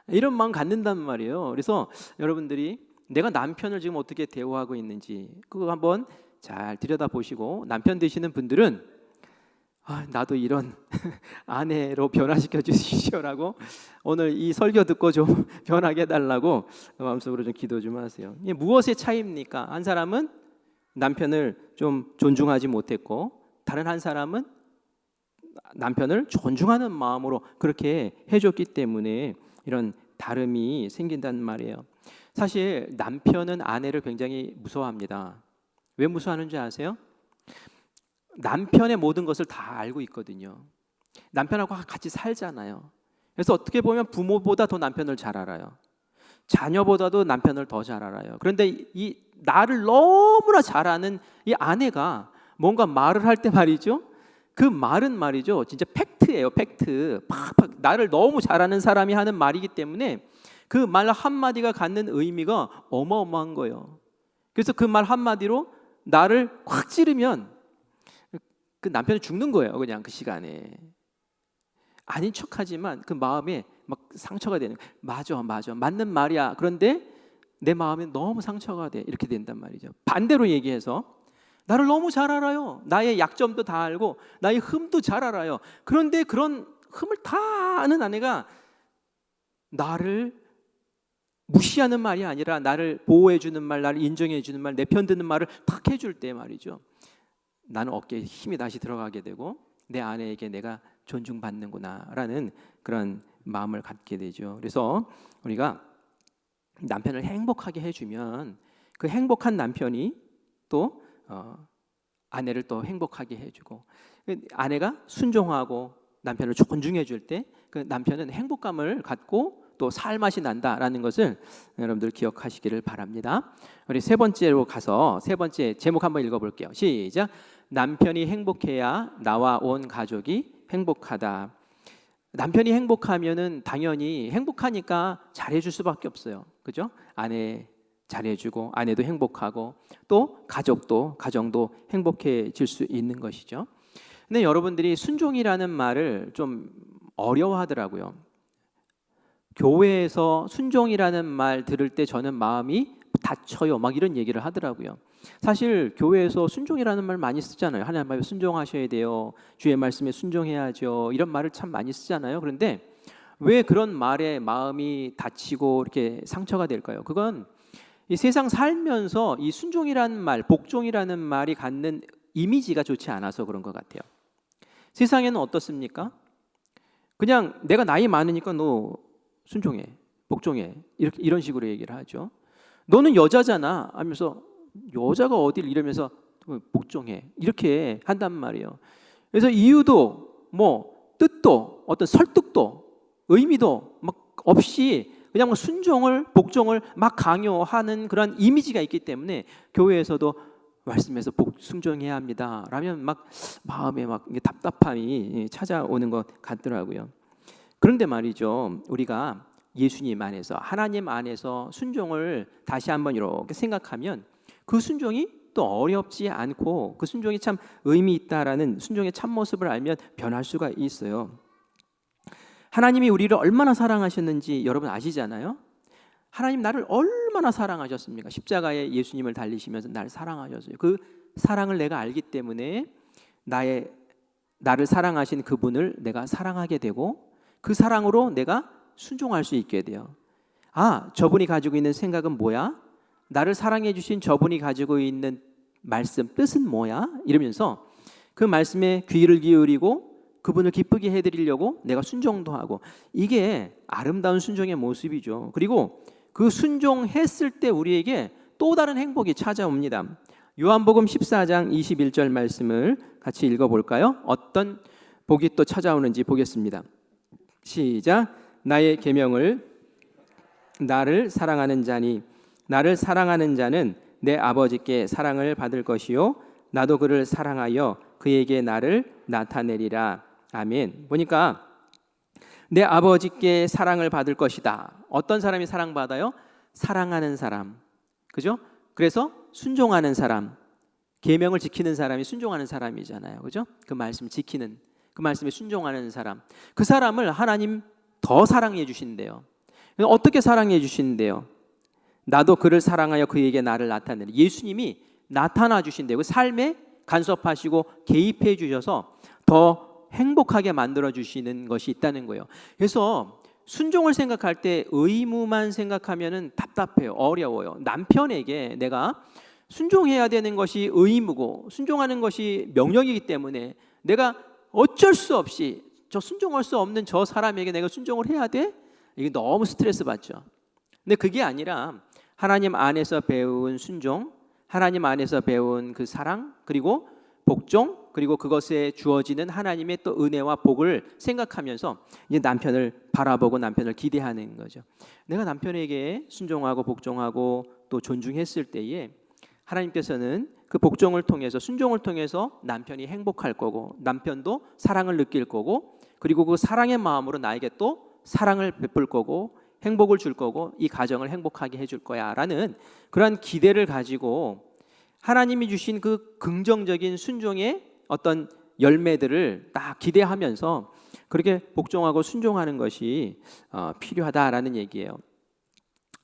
이런 마음 갖는단 말이에요. 그래서 여러분들이 내가 남편을 지금 어떻게 대우하고 있는지 그거 한번 잘 들여다보시고 남편 되시는 분들은 나도 이런 아내로 변화시켜 주십시오라고 오늘 이 설교 듣고 좀 변하게 해달라고 마음속으로 좀 기도 좀 하세요. 이게 무엇의 차이입니까? 한 사람은 남편을 좀 존중하지 못했고 다른 한 사람은 남편을 존중하는 마음으로 그렇게 해줬기 때문에 이런 다름이 생긴다는 말이에요. 사실 남편은 아내를 굉장히 무서워합니다. 왜 무서워하는지 아세요? 남편의 모든 것을 다 알고 있거든요. 남편하고 같이 살잖아요. 그래서 어떻게 보면 부모보다 더 남편을 잘 알아요. 자녀보다도 남편을 더 잘 알아요. 그런데 이 나를 너무나 잘 아는 이 아내가 뭔가 말을 할 때 말이죠. 그 말은 말이죠. 진짜 팩트예요. 팩트. 팍팍 나를 너무 잘 아는 사람이 하는 말이기 때문에 그 말 한마디가 갖는 의미가 어마어마한 거예요. 그래서 그 말 한마디로 나를 확 찌르면 그 남편이 죽는 거예요. 그냥 그 시간에. 아닌 척하지만 그 마음에 막 상처가 되는 거예요. 맞아 맞는 말이야. 그런데 내 마음에 너무 상처가 돼. 이렇게 된단 말이죠. 반대로 얘기해서 나를 너무 잘 알아요. 나의 약점도 다 알고 나의 흠도 잘 알아요. 그런데 그런 흠을 다 아는 아내가 나를 무시하는 말이 아니라 나를 보호해주는 말, 나를 인정해주는 말, 내 편 듣는 말을 탁 해줄 때 말이죠. 나는 어깨에 힘이 다시 들어가게 되고 내 아내에게 내가 존중받는구나라는 그런 마음을 갖게 되죠. 그래서 우리가 남편을 행복하게 해주면 그 행복한 남편이 또 아내를 또 행복하게 해주고 아내가 순종하고 남편을 존중해 줄 때 그 남편은 행복감을 갖고 또 살맛이 난다라는 것을 여러분들 기억하시기를 바랍니다. 우리 세 번째로 가서 세 번째 제목 한번 읽어볼게요. 시작. 남편이 행복해야 나와 온 가족이 행복하다. 남편이 행복하면은 당연히 행복하니까 잘해줄 수밖에 없어요. 그죠? 아내 잘해주고 아내도 행복하고 또 가정도 행복해질 수 있는 것이죠. 근데 여러분들이 순종이라는 말을 좀 어려워하더라고요. 교회에서 순종이라는 말 들을 때 저는 마음이 다쳐요. 막 이런 얘기를 하더라고요. 사실 교회에서 순종이라는 말 많이 쓰잖아요. 하나님 말씀에 순종하셔야 돼요. 주의 말씀에 순종해야죠. 이런 말을 참 많이 쓰잖아요. 그런데 왜 그런 말에 마음이 다치고 이렇게 상처가 될까요? 그건 이 세상 살면서 이 순종이라는 말, 복종이라는 말이 갖는 이미지가 좋지 않아서 그런 것 같아요. 세상에는 어떻습니까? 그냥 내가 나이 많으니까 너 순종해, 복종해 이런 식으로 얘기를 하죠. 너는 여자잖아 하면서 여자가 어딜 이러면서 복종해 이렇게 한단 말이에요. 그래서 이유도 뭐 뜻도 어떤 설득도 의미도 막 없이 그냥 순종을 복종을 막 강요하는 그런 이미지가 있기 때문에 교회에서도 말씀에서 순종해야 합니다 라면 막 마음에 막 답답함이 찾아오는 것 같더라고요. 그런데 말이죠, 우리가 예수님 안에서 하나님 안에서 순종을 다시 한번 이렇게 생각하면 그 순종이 또 어렵지 않고 그 순종이 참 의미 있다라는 순종의 참모습을 알면 변할 수가 있어요. 하나님이 우리를 얼마나 사랑하셨는지 여러분 아시잖아요. 하나님 나를 얼마나 사랑하셨습니까? 십자가에 예수님을 달리시면서 나를 사랑하셨어요. 그 사랑을 내가 알기 때문에 나를 사랑하신 그분을 내가 사랑하게 되고 그 사랑으로 내가 순종할 수 있게 돼요. 아, 저분이 가지고 있는 생각은 뭐야? 나를 사랑해 주신 저분이 가지고 있는 말씀 뜻은 뭐야? 이러면서 그 말씀에 귀를 기울이고 그분을 기쁘게 해드리려고 내가 순종도 하고, 이게 아름다운 순종의 모습이죠. 그리고 그 순종했을 때 우리에게 또 다른 행복이 찾아옵니다. 요한복음 14장 21절 말씀을 같이 읽어볼까요? 어떤 복이 또 찾아오는지 보겠습니다. 시작. 나의 계명을 나를 사랑하는 자니 나를 사랑하는 자는 내 아버지께 사랑을 받을 것이요 나도 그를 사랑하여 그에게 나를 나타내리라. 아멘. 보니까 내 아버지께 사랑을 받을 것이다. 어떤 사람이 사랑받아요? 사랑하는 사람. 그죠? 그래서 순종하는 사람, 계명을 지키는 사람이 순종하는 사람이잖아요. 그죠? 그 말씀 지키는, 그 말씀에 순종하는 사람, 그 사람을 하나님 더 사랑해 주신대요. 어떻게 사랑해 주신대요? 나도 그를 사랑하여 그에게 나를 나타내리. 예수님이 나타나 주신대요. 그 삶에 간섭하시고 개입해 주셔서 더 행복하게 만들어 주시는 것이 있다는 거예요. 그래서 순종을 생각할 때 의무만 생각하면은 답답해요. 어려워요. 남편에게 내가 순종해야 되는 것이 의무고 순종하는 것이 명령이기 때문에 내가 어쩔 수 없이 저 순종할 수 없는 저 사람에게 내가 순종을 해야 돼? 이게 너무 스트레스 받죠. 근데 그게 아니라 하나님 안에서 배운 순종, 하나님 안에서 배운 그 사랑, 그리고 복종, 그리고 그것에 주어지는 하나님의 또 은혜와 복을 생각하면서 이제 남편을 바라보고 남편을 기대하는 거죠. 내가 남편에게 순종하고 복종하고 또 존중했을 때에 하나님께서는 그 복종을 통해서, 순종을 통해서 남편이 행복할 거고 남편도 사랑을 느낄 거고, 그리고 그 사랑의 마음으로 나에게 또 사랑을 베풀 거고 행복을 줄 거고 이 가정을 행복하게 해줄 거야 라는 그런 기대를 가지고 하나님이 주신 그 긍정적인 순종의 어떤 열매들을 딱 기대하면서 그렇게 복종하고 순종하는 것이 필요하다라는 얘기예요.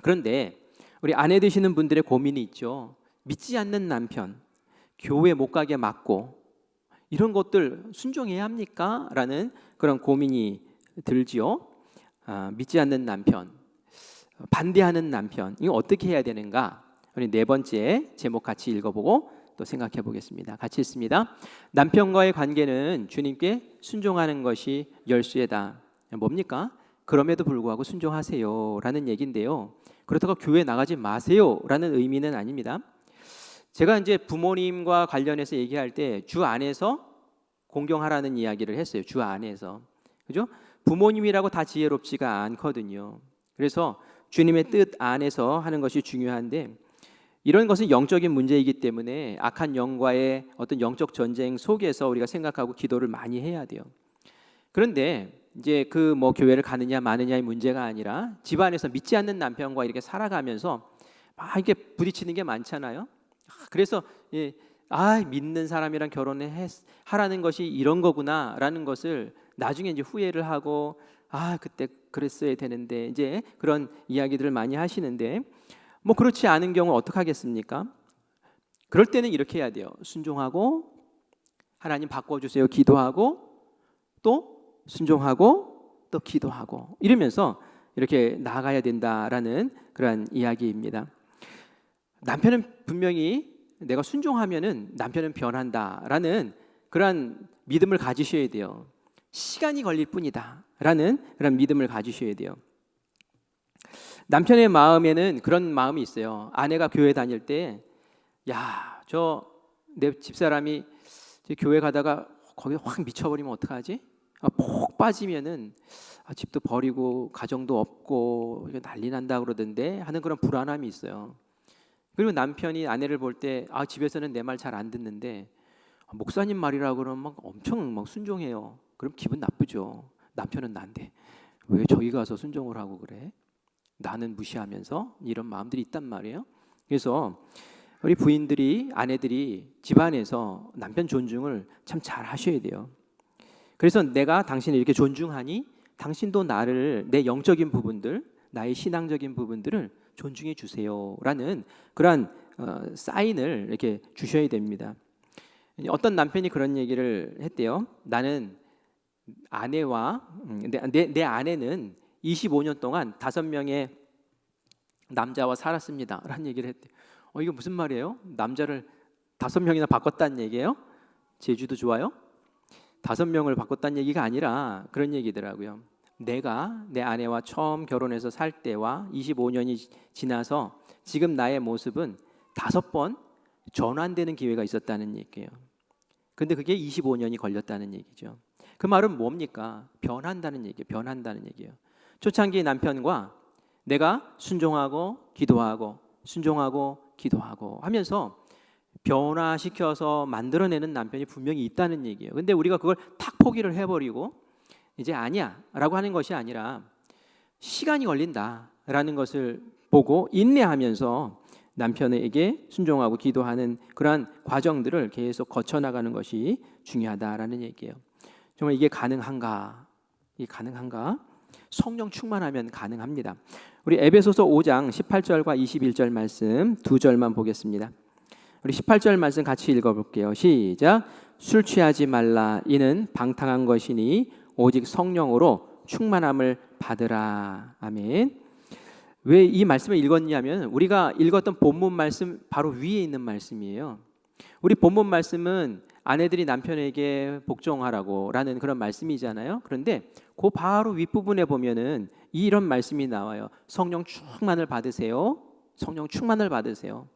그런데 우리 아내 되시는 분들의 고민이 있죠. 믿지 않는 남편, 교회 못 가게 막고 이런 것들 순종해야 합니까? 라는 그런 고민이 들지요. 믿지 않는 남편, 반대하는 남편, 이거 어떻게 해야 되는가? 우리 네 번째 제목 같이 읽어보고 또 생각해 보겠습니다. 같이 읽습니다. 남편과의 관계는 주님께 순종하는 것이 열쇠다. 뭡니까? 그럼에도 불구하고 순종하세요 라는 얘기인데요, 그렇다고 교회 나가지 마세요 라는 의미는 아닙니다. 제가 이제 부모님과 관련해서 얘기할 때 주 안에서 공경하라는 이야기를 했어요. 주 안에서. 그죠? 부모님이라고 다 지혜롭지가 않거든요. 그래서 주님의 뜻 안에서 하는 것이 중요한데, 이런 것은 영적인 문제이기 때문에 악한 영과의 어떤 영적 전쟁 속에서 우리가 생각하고 기도를 많이 해야 돼요. 그런데 이제 그 뭐 교회를 가느냐 마느냐의 문제가 아니라 집안에서 믿지 않는 남편과 이렇게 살아가면서 막 이렇게 부딪히는 게 많잖아요. 그래서 믿는 사람이랑 결혼을 하라는 것이 이런 거구나라는 것을 나중에 이제 후회를 하고 그때 그랬어야 되는데 이제 그런 이야기들을 많이 하시는데, 뭐 그렇지 않은 경우 어떻게 하겠습니까? 그럴 때는 이렇게 해야 돼요. 순종하고 하나님 바꿔주세요 기도하고 또 순종하고 또 기도하고 이러면서 이렇게 나아가야 된다라는 그런 이야기입니다. 남편은 분명히 내가 순종하면은 남편은 변한다라는 그런 믿음을 가지셔야 돼요. 시간이 걸릴 뿐이다라는 그런 믿음을 가지셔야 돼요. 남편의 마음에는 그런 마음이 있어요. 아내가 교회 다닐 때, 저 내 집사람이 교회 가다가 거기 확 미쳐버리면 어떡하지? 폭 빠지면은 집도 버리고 가정도 없고 난리 난다 그러던데 하는 그런 불안함이 있어요. 그리고 남편이 아내를 볼 때 집에서는 내 말 잘 안 듣는데 목사님 말이라 그러면 막 엄청 막 순종해요. 그럼 기분 나쁘죠. 남편은 난데 왜 저기 가서 순종을 하고 그래? 나는 무시하면서 이런 마음들이 있단 말이에요. 그래서 우리 부인들이, 아내들이 집안에서 남편 존중을 참 잘 하셔야 돼요. 그래서 내가 당신을 이렇게 존중하니 당신도 나를, 내 영적인 부분들, 나의 신앙적인 부분들을 존중해 주세요라는 그러한 사인을 이렇게 주셔야 됩니다. 어떤 남편이 그런 얘기를 했대요. 나는 아내와 내 아내는 25년 동안 5명의 남자와 살았습니다 라는 얘기를 했대요. 이게 무슨 말이에요? 남자를 5명이나 바꿨다는 얘기예요? 제주도 좋아요? 5명을 바꿨다는 얘기가 아니라 그런 얘기더라고요. 내가 내 아내와 처음 결혼해서 살 때와 25년이 지나서 지금 나의 모습은 5번 전환되는 기회가 있었다는 얘기예요. 근데 그게 25년이 걸렸다는 얘기죠. 그 말은 뭡니까? 변한다는 얘기예요. 변한다는 얘기예요. 초창기 남편과 내가 순종하고 기도하고 순종하고 기도하고 하면서 변화시켜서 만들어내는 남편이 분명히 있다는 얘기예요. 근데 우리가 그걸 탁 포기를 해버리고 이제 아니야 라고 하는 것이 아니라 시간이 걸린다라는 것을 보고 인내하면서 남편에게 순종하고 기도하는 그러한 과정들을 계속 거쳐나가는 것이 중요하다라는 얘기예요. 정말 이게 가능한가? 이게 가능한가? 성령 충만하면 가능합니다. 우리 에베소서 5장 18절과 21절 말씀 2절만 보겠습니다. 우리 18절 말씀 같이 읽어볼게요. 시작. 술 취하지 말라. 이는 방탕한 것이니 오직 성령으로 충만함을 받으라. 아멘. 왜 이 말씀을 읽었냐면 우리가 읽었던 본문 말씀 바로 위에 있는 말씀이에요. 우리 본문 말씀은 아내들이 남편에게 복종하라고 라는 그런 말씀이잖아요. 그런데 그 바로 윗부분에 보면은 이런 말씀이 나와요. 성령 충만을 받으세요. 성령 충만을 받으세요.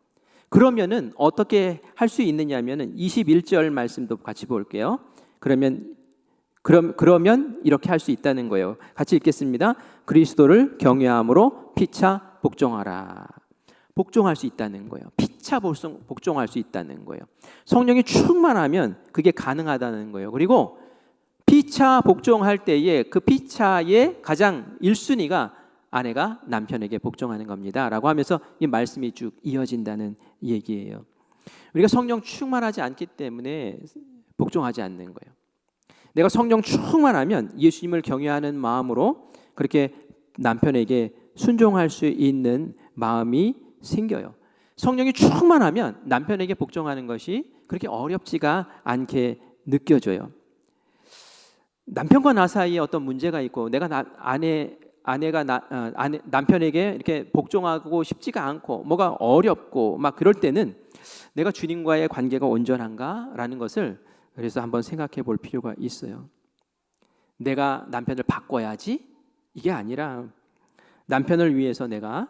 그러면은 어떻게 할 수 있느냐면은 21절 말씀도 같이 볼게요. 그러면 이렇게 할 수 있다는 거예요. 같이 읽겠습니다. 그리스도를 경외함으로 피차 복종하라. 복종할 수 있다는 거예요. 피차 복종할 수 있다는 거예요. 성령이 충만하면 그게 가능하다는 거예요. 그리고 피차 복종할 때에 그 피차의 가장 1순위가 아내가 남편에게 복종하는 겁니다 라고 하면서 이 말씀이 쭉 이어진다는 얘기예요. 우리가 성령 충만하지 않기 때문에 복종하지 않는 거예요. 내가 성령 충만하면 예수님을 경외하는 마음으로 그렇게 남편에게 순종할 수 있는 마음이 생겨요. 성령이 충만하면 남편에게 복종하는 것이 그렇게 어렵지가 않게 느껴져요. 남편과 나 사이에 어떤 문제가 있고 내가 아내가 남편에게 이렇게 복종하고 싶지가 않고 뭐가 어렵고 막 그럴 때는 내가 주님과의 관계가 온전한가라는 것을 그래서 한번 생각해 볼 필요가 있어요. 내가 남편을 바꿔야지 이게 아니라 남편을 위해서 내가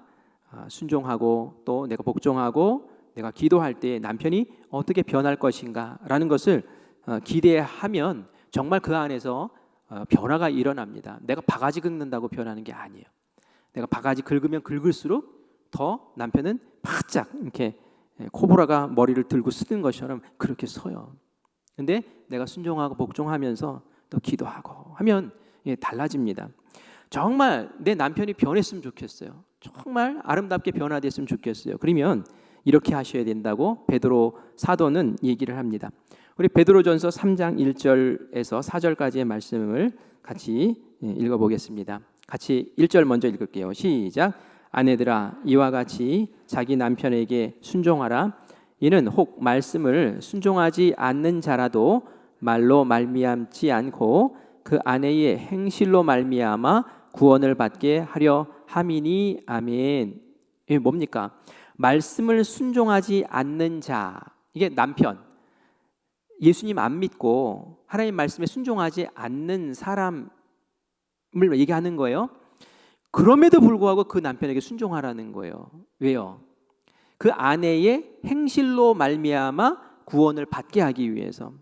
순종하고 또 내가 복종하고 내가 기도할 때 남편이 어떻게 변할 것인가라는 것을 기대하면 정말 그 안에서 변화가 일어납니다. 내가 바가지 긁는다고 변하는 게 아니에요. 내가 바가지 긁으면 긁을수록 더 남편은 바짝 이렇게 코브라가 머리를 들고 쓰는 것처럼 그렇게 서요. 근데 내가 순종하고 복종하면서 또 기도하고 하면 달라집니다. 정말 내 남편이 변했으면 좋겠어요. 정말 아름답게 변화됐으면 좋겠어요. 그러면 이렇게 하셔야 된다고 베드로 사도는 얘기를 합니다. 우리 베드로전서 3장 1절에서 4절까지의 말씀을 같이 읽어보겠습니다. 같이 1절 먼저 읽을게요. 시작. 아내들아 이와 같이 자기 남편에게 순종하라. 이는 혹 말씀을 순종하지 않는 자라도 말로 말미암지 않고 그 아내의 행실로 말미암아 구원을 받게 하려 함이니. 아멘. 이게 뭡니까? 말씀을 순종하지 않는 자, 이게 남편, 예수님 안 믿고 하나님 말씀에 순종하지 않는 사람을 얘기하는 거예요. 그럼에도 불구하고 그 남편에게 순종하라는 거예요. 왜요? 그 아내의 행실로 말미암아 구원을 받게 하기 위해서.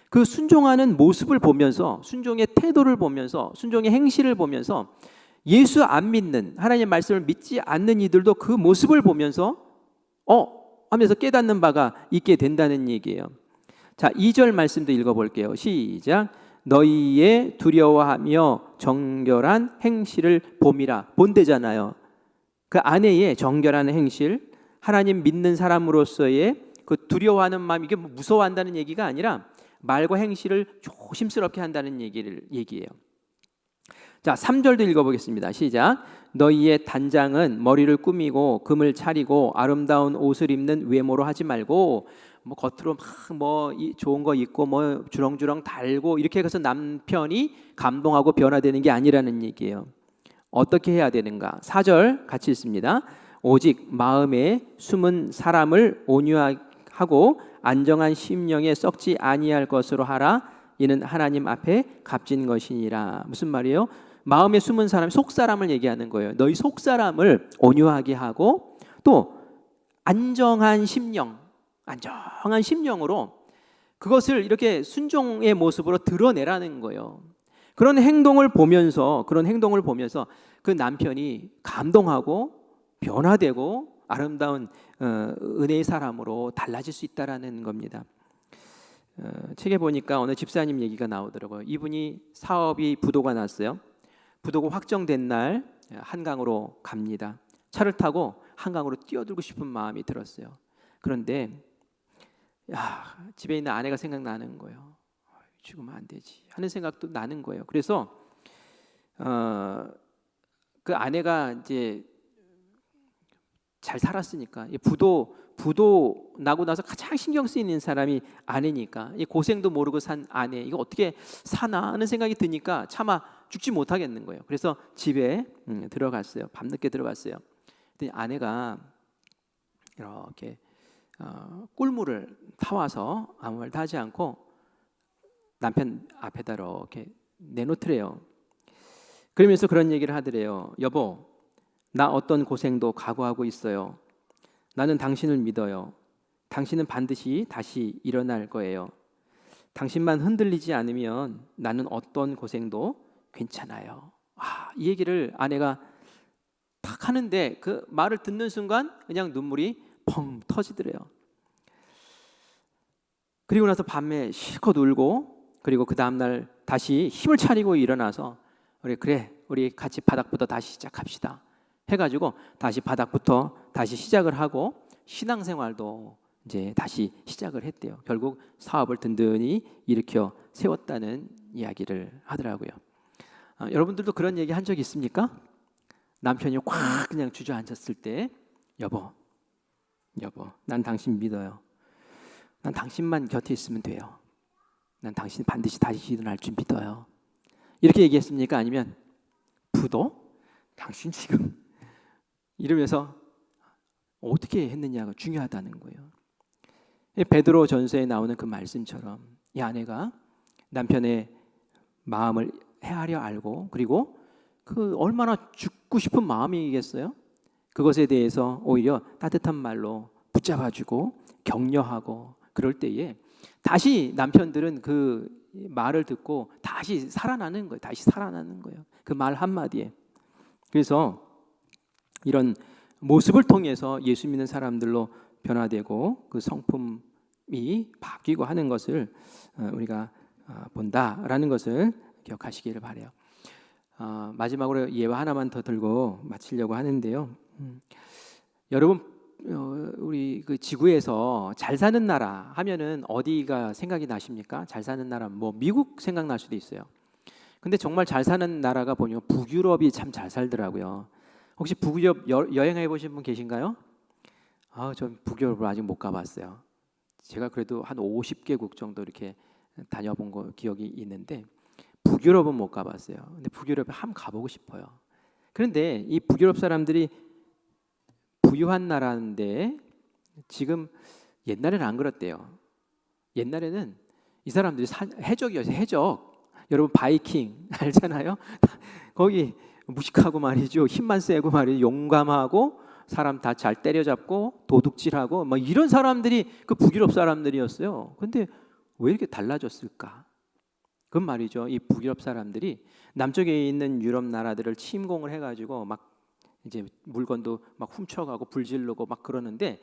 그 순종하는 모습을 보면서, 순종의 태도를 보면서, 순종의 행실을 보면서 예수 안 믿는, 하나님 말씀을 믿지 않는 이들도 그 모습을 보면서 하면서 깨닫는 바가 있게 된다는 얘기예요. 자, 2절 말씀도 읽어볼게요. 시작. 너희의 두려워하며 정결한 행실을 봄이라. 본대잖아요. 그 아내의 정결한 행실, 하나님 믿는 사람으로서의 그 두려워하는 마음, 이게 무서워한다는 얘기가 아니라 말과 행실을 조심스럽게 한다는 얘기예요. 자, 3절도 읽어보겠습니다. 시작. 너희의 단장은 머리를 꾸미고 금을 차리고 아름다운 옷을 입는 외모로 하지 말고 뭐 겉으로 막 뭐 좋은 거 입고 뭐 주렁주렁 달고 이렇게 해서 남편이 감동하고 변화되는 게 아니라는 얘기예요. 어떻게 해야 되는가? 4절 같이 읽습니다. 오직 마음에 숨은 사람을 온유하고 안정한 심령에 썩지 아니할 것으로 하라. 이는 하나님 앞에 값진 것이니라. 무슨 말이에요? 마음에 숨은 사람, 속사람을 얘기하는 거예요. 너희 속사람을 온유하게 하고 또 안정한 심령으로 그것을 이렇게 순종의 모습으로 드러내라는 거예요. 그런 행동을 보면서 그 남편이 감동하고 변화되고 아름다운 은혜의 사람으로 달라질 수 있다라는 겁니다. 책에 보니까 어느 집사님 얘기가 나오더라고요. 이분이 사업이 부도가 났어요. 부도가 확정된 날 한강으로 갑니다. 차를 타고 한강으로 뛰어들고 싶은 마음이 들었어요. 그런데 집에 있는 아내가 생각나는 거예요. 죽으면 안 되지 하는 생각도 나는 거예요. 그래서 그 아내가 이제 잘 살았으니까 부도 나고 나서 가장 신경 쓰이는 사람이 아내니까 이 고생도 모르고 산 아내 이거 어떻게 사나 하는 생각이 드니까 차마 죽지 못하겠는 거예요. 그래서 집에 들어갔어요. 밤늦게 들어갔어요. 그랬더니 아내가 이렇게 꿀물을 타와서 아무 말도 하지 않고 남편 앞에다 이렇게 내놓더래요. 그러면서 그런 얘기를 하더래요. 여보, 나 어떤 고생도 각오하고 있어요. 나는 당신을 믿어요. 당신은 반드시 다시 일어날 거예요. 당신만 흔들리지 않으면 나는 어떤 고생도 괜찮아요. 이 얘기를 아내가 탁 하는데 그 말을 듣는 순간 그냥 눈물이 펑 터지더래요. 그리고 나서 밤에 실컷 울고 그리고 그 다음날 다시 힘을 차리고 일어나서 우리 같이 바닥부터 다시 시작합시다 해가지고 다시 바닥부터 다시 시작을 하고 신앙생활도 이제 다시 시작을 했대요. 결국 사업을 든든히 일으켜 세웠다는 이야기를 하더라고요. 여러분들도 그런 얘기 한 적 있습니까? 남편이 꽉 그냥 주저앉았을 때 여보, 난 당신 믿어요. 난 당신만 곁에 있으면 돼요. 난 당신 반드시 다시 일어날 줄 믿어요. 이렇게 얘기했습니까? 아니면 부도? 당신 지금 이러면서 어떻게 했느냐가 중요하다는 거예요. 베드로 전서에 나오는 그 말씀처럼 이 아내가 남편의 마음을 헤아려 알고 그리고 그 얼마나 죽고 싶은 마음이겠어요? 그것에 대해서 오히려 따뜻한 말로 붙잡아주고 격려하고 그럴 때에 다시 남편들은 그 말을 듣고 다시 살아나는 거예요. 그 말 한마디에. 그래서 이런 모습을 통해서 예수 믿는 사람들로 변화되고 그 성품이 바뀌고 하는 것을 우리가 본다라는 것을 기억하시기를 바라요. 마지막으로 예화 하나만 더 들고 마치려고 하는데요. 여러분 우리 그 지구에서 잘 사는 나라 하면은 어디가 생각이 나십니까? 잘 사는 나라 뭐 미국 생각날 수도 있어요. 근데 정말 잘 사는 나라가 보면 북유럽이 참 잘 살더라고요. 혹시 북유럽 여행해 보신 분 계신가요? 전 북유럽을 아직 못 가봤어요. 제가 그래도 한 50개국 정도 이렇게 다녀본 거 기억이 있는데 북유럽은 못 가봤어요. 근데 북유럽에 한번 가보고 싶어요. 그런데 이 북유럽 사람들이 부유한 나라인데 지금 옛날에는 안 그렇대요. 옛날에는 이 사람들이 해적이었어요. 해적. 여러분 바이킹 알잖아요. 거기 무식하고 말이죠. 힘만 세고 말이죠. 용감하고 사람 다 잘 때려잡고 도둑질하고 뭐 이런 사람들이 그 북유럽 사람들이었어요. 근데 왜 이렇게 달라졌을까? 그건 말이죠. 이 북유럽 사람들이 남쪽에 있는 유럽 나라들을 침공을 해가지고 막 이제 물건도 막 훔쳐가고 불질르고 막 그러는데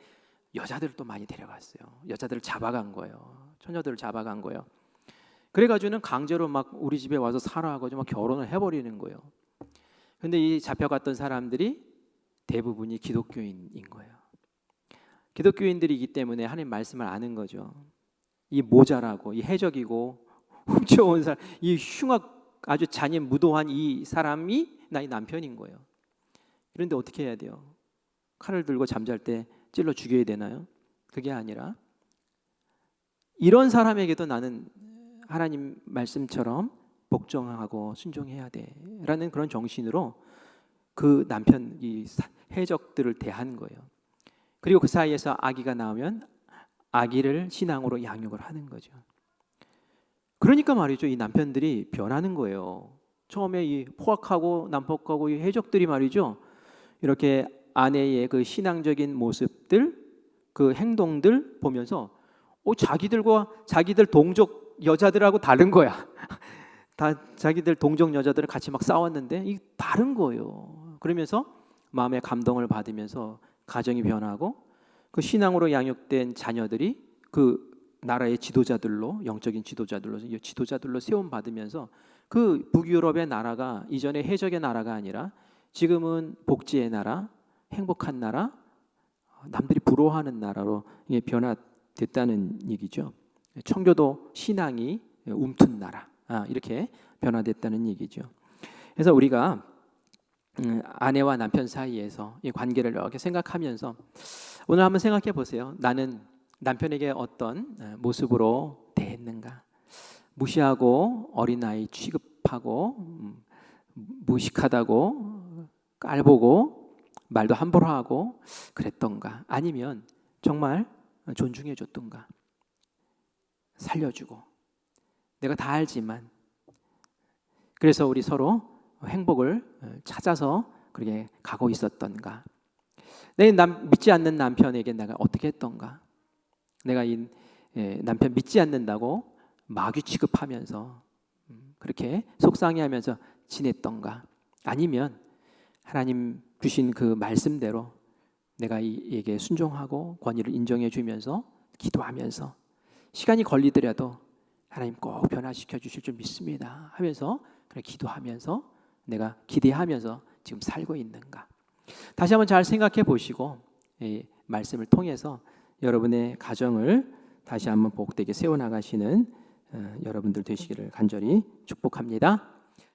여자들을 또 많이 데려갔어요. 여자들을 잡아간 거예요. 처녀들을 잡아간 거예요. 그래가지고는 강제로 막 우리 집에 와서 살아하고 막 결혼을 해버리는 거예요. 근데 이 잡혀갔던 사람들이 대부분이 기독교인인 거예요. 기독교인들이기 때문에 하나님 말씀을 아는 거죠. 이 모자라고 이 해적이고 훔쳐온 사람, 이 흉악 아주 잔인 무도한 이 사람이 나의 남편인 거예요. 그런데 어떻게 해야 돼요? 칼을 들고 잠잘 때 찔러 죽여야 되나요? 그게 아니라 이런 사람에게도 나는 하나님 말씀처럼 복종하고 순종해야 돼라는 그런 정신으로 그 남편 이 해적들을 대한 거예요. 그리고 그 사이에서 아기가 나오면 아기를 신앙으로 양육을 하는 거죠. 그러니까 말이죠, 이 남편들이 변하는 거예요. 처음에 이 포악하고 난폭하고 이 해적들이 말이죠, 이렇게 아내의 그 신앙적인 모습들, 그 행동들 보면서 자기들 동족 여자들하고 다른 거야. 다 자기들 동족 여자들은 같이 막 싸웠는데 이 다른 거예요. 그러면서 마음의 감동을 받으면서 가정이 변하고 그 신앙으로 양육된 자녀들이 그 나라의 지도자들로, 영적인 지도자들로 세움 받으면서 그 북유럽의 나라가 이전에 해적의 나라가 아니라 지금은 복지의 나라, 행복한 나라, 남들이 부러워하는 나라로 변화됐다는 얘기죠. 청교도 신앙이 움튼 나라, 이렇게 변화됐다는 얘기죠. 그래서 우리가 아내와 남편 사이에서 이 관계를 이렇게 생각하면서 오늘 한번 생각해 보세요. 나는 남편에게 어떤 모습으로 대했는가? 무시하고 어린아이 취급하고 무식하다고 깔보고 말도 함부로 하고 그랬던가? 아니면 정말 존중해 줬던가? 살려주고 내가 다 알지만 그래서 우리 서로 행복을 찾아서 그렇게 가고 있었던가? 내 믿지 않는 남편에게 내가 어떻게 했던가? 내가 이 남편 믿지 않는다고 마귀 취급하면서 그렇게 속상해하면서 지냈던가? 아니면 하나님 주신 그 말씀대로 내가 이에게 순종하고 권위를 인정해 주면서 기도하면서 시간이 걸리더라도 하나님 꼭 변화시켜 주실 줄 믿습니다 하면서 그렇게 기도하면서 내가 기대하면서 지금 살고 있는가? 다시 한번 잘 생각해 보시고 이 말씀을 통해서 여러분의 가정을 다시 한번 복되게 세워나가시는 여러분들 되시기를 간절히 축복합니다.